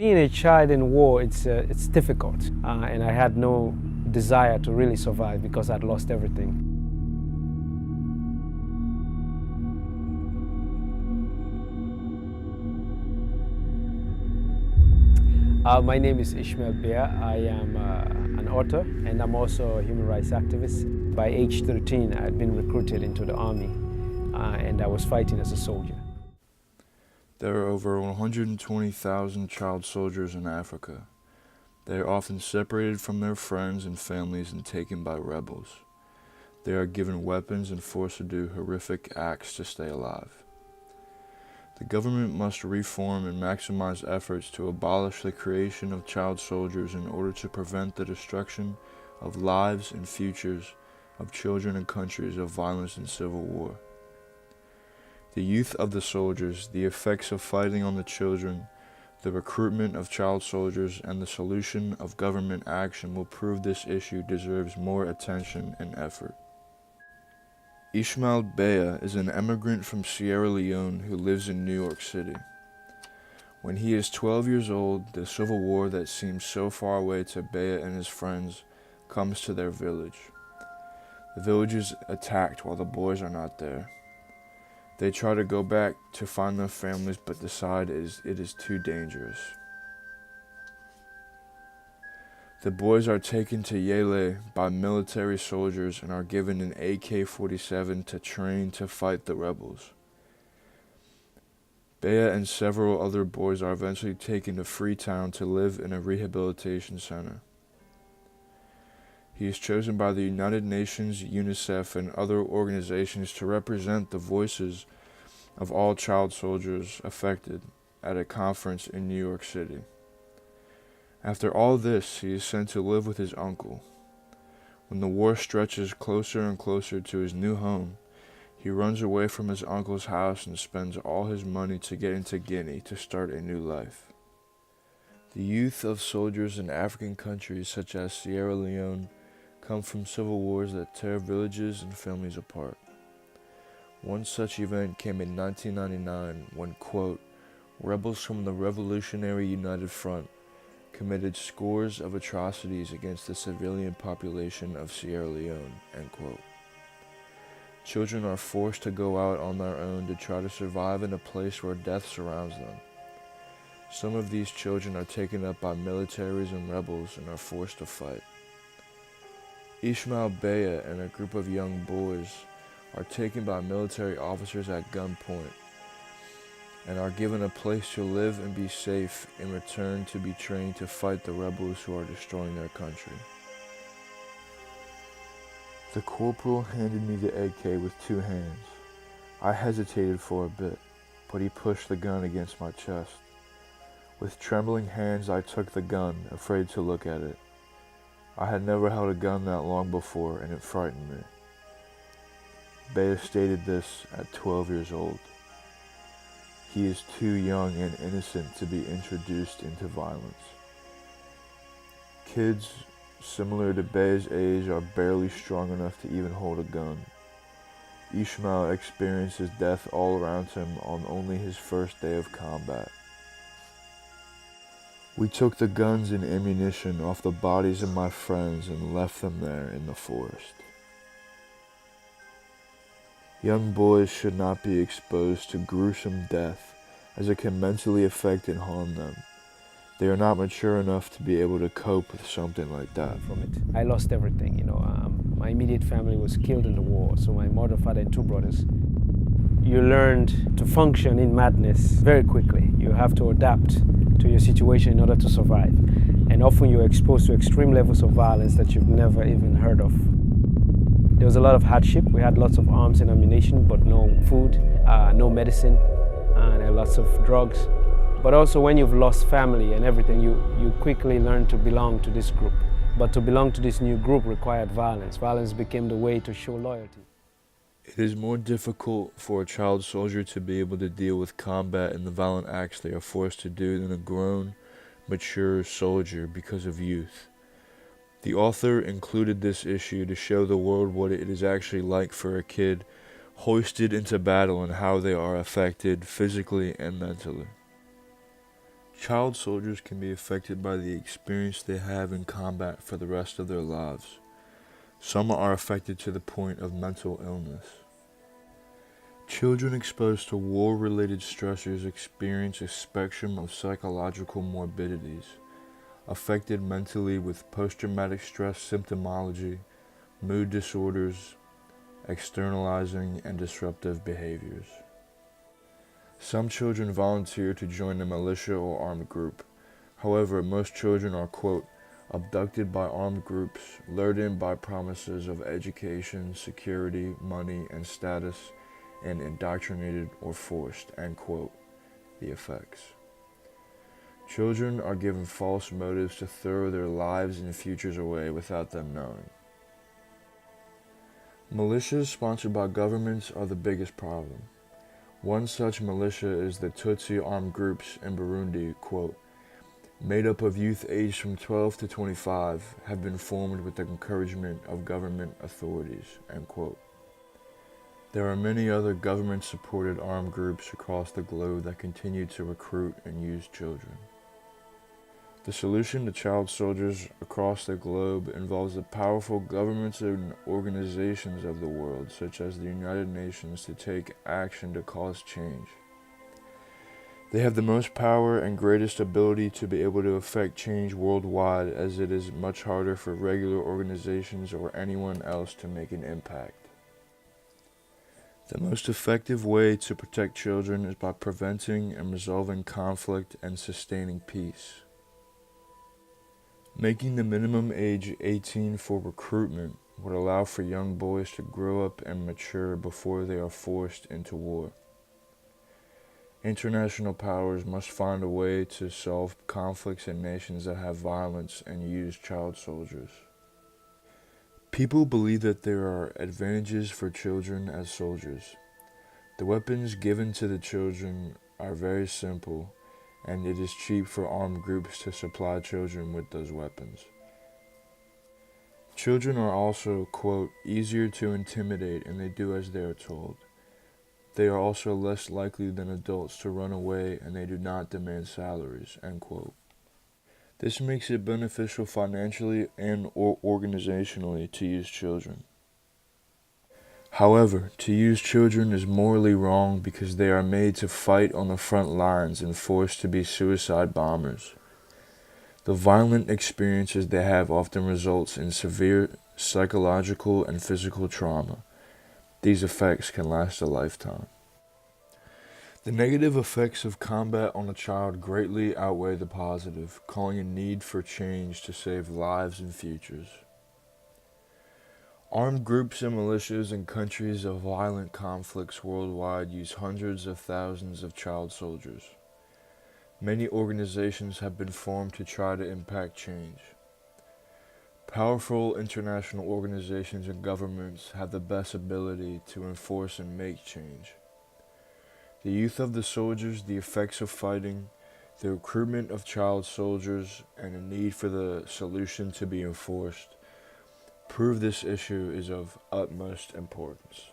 Being a child in war, it's difficult, and I had no desire to really survive because I'd lost everything. My name is Ishmael Bea. I am an author, and I'm also a human rights activist. By age 13, I had been recruited into the army, and I was fighting as a soldier. There are over 120,000 child soldiers in Africa. They are often separated from their friends and families and taken by rebels. They are given weapons and forced to do horrific acts to stay alive. The government must reform and maximize efforts to abolish the creation of child soldiers in order to prevent the destruction of lives and futures of children in countries of violence and civil war. The youth of the soldiers, the effects of fighting on the children, the recruitment of child soldiers, and the solution of government action will prove this issue deserves more attention and effort. Ishmael Bea is an immigrant from Sierra Leone who lives in New York City. When he is 12 years old, the civil war that seems so far away to Bea and his friends comes to their village. The village is attacked while the boys are not there. They try to go back to find their families but decide it is too dangerous. The boys are taken to Yele by military soldiers and are given an AK-47 to train to fight the rebels. Bea and several other boys are eventually taken to Freetown to live in a rehabilitation center. He is chosen by the United Nations, UNICEF, and other organizations to represent the voices of all child soldiers affected at a conference in New York City. After all this, he is sent to live with his uncle. When the war stretches closer and closer to his new home, he runs away from his uncle's house and spends all his money to get into Guinea to start a new life. The youth of soldiers in African countries such as Sierra Leone come from civil wars that tear villages and families apart. One such event came in 1999 when, quote, rebels from the Revolutionary United Front committed scores of atrocities against the civilian population of Sierra Leone, end quote. Children are forced to go out on their own to try to survive in a place where death surrounds them. Some of these children are taken up by militaries and rebels and are forced to fight. Ishmael Bea and a group of young boys are taken by military officers at gunpoint and are given a place to live and be safe in return to be trained to fight the rebels who are destroying their country. The corporal handed me the AK with two hands. I hesitated for a bit, but he pushed the gun against my chest. With trembling hands, I took the gun, afraid to look at it. I had never held a gun that long before, and it frightened me. Bea stated this at 12 years old. He is too young and innocent to be introduced into violence. Kids similar to Bea's age are barely strong enough to even hold a gun. Ishmael experiences death all around him on only his first day of combat. We took the guns and ammunition off the bodies of my friends and left them there in the forest. Young boys should not be exposed to gruesome death, as it can mentally affect and harm them. They are not mature enough to be able to cope with something like that. From it, I lost everything. My immediate family was killed in the war, so my mother, father, and two brothers. You learned to function in madness very quickly. You have to adapt to your situation in order to survive. And often you're exposed to extreme levels of violence that you've never even heard of. There was a lot of hardship. We had lots of arms and ammunition, but no food, no medicine, and lots of drugs. But also when you've lost family and everything, you quickly learn to belong to this group. But to belong to this new group required violence. Violence became the way to show loyalty. It is more difficult for a child soldier to be able to deal with combat and the violent acts they are forced to do than a grown, mature soldier because of youth. The author included this issue to show the world what it is actually like for a kid hoisted into battle and how they are affected physically and mentally. Child soldiers can be affected by the experience they have in combat for the rest of their lives. Some are affected to the point of mental illness. Children exposed to war-related stressors experience a spectrum of psychological morbidities, affected mentally with post-traumatic stress symptomology, mood disorders, externalizing and disruptive behaviors. Some children volunteer to join a militia or armed group. However, most children are, quote, abducted by armed groups, lured in by promises of education, security, money, and status, and indoctrinated or forced, end quote. The effects. Children are given false motives to throw their lives and futures away without them knowing. Militias sponsored by governments are the biggest problem. One such militia is the Tutsi armed groups in Burundi, quote, made up of youth aged from 12 to 25, have been formed with the encouragement of government authorities, end quote. There are many other government-supported armed groups across the globe that continue to recruit and use children. The solution to child soldiers across the globe involves the powerful governments and organizations of the world, such as the United Nations, to take action to cause change. They have the most power and greatest ability to be able to affect change worldwide, as it is much harder for regular organizations or anyone else to make an impact. The most effective way to protect children is by preventing and resolving conflict and sustaining peace. Making the minimum age 18 for recruitment would allow for young boys to grow up and mature before they are forced into war. International powers must find a way to solve conflicts in nations that have violence and use child soldiers. People believe that there are advantages for children as soldiers. The weapons given to the children are very simple, and it is cheap for armed groups to supply children with those weapons. Children are also, quote, easier to intimidate, and they do as they are told. They are also less likely than adults to run away, and they do not demand salaries, end quote. This makes it beneficial financially and or organizationally to use children. However, to use children is morally wrong because they are made to fight on the front lines and forced to be suicide bombers. The violent experiences they have often results in severe psychological and physical trauma. These effects can last a lifetime. The negative effects of combat on a child greatly outweigh the positive, calling a need for change to save lives and futures. Armed groups and militias in countries of violent conflicts worldwide use hundreds of thousands of child soldiers. Many organizations have been formed to try to impact change. Powerful international organizations and governments have the best ability to enforce and make change. The youth of the soldiers, the effects of fighting, the recruitment of child soldiers, and the need for the solution to be enforced prove this issue is of utmost importance.